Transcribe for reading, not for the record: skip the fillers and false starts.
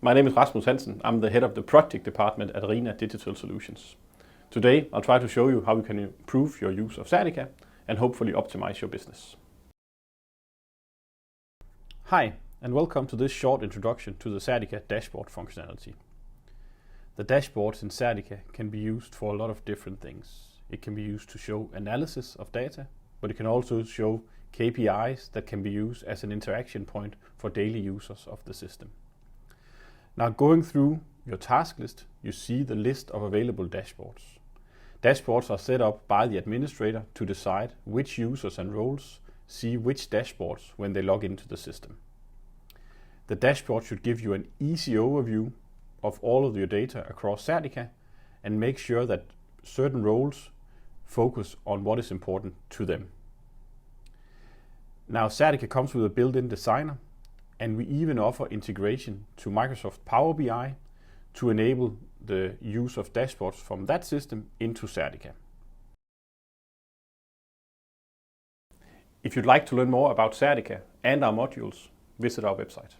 My name is Rasmus Hansen. I'm the head of the project department at Arena Digital Solutions. Today, I'll try to show you how you can improve your use of Certica and hopefully optimize your business. Hi, and welcome to this short introduction to the Certica dashboard functionality. The dashboards in Certica can be used for a lot of different things. It can be used to show analysis of data, but it can also show KPIs that can be used as an interaction point for daily users of the system. Now, going through your task list, you see the list of available dashboards. Dashboards are set up by the administrator to decide which users and roles see which dashboards when they log into the system. The dashboard should give you an easy overview of all of your data across Certica and make sure that certain roles focus on what is important to them. Now, Certica comes with a built-in designer, and we even offer integration to Microsoft Power BI to enable the use of dashboards from that system into Certica. If you'd like to learn more about Certica and our modules, visit our website.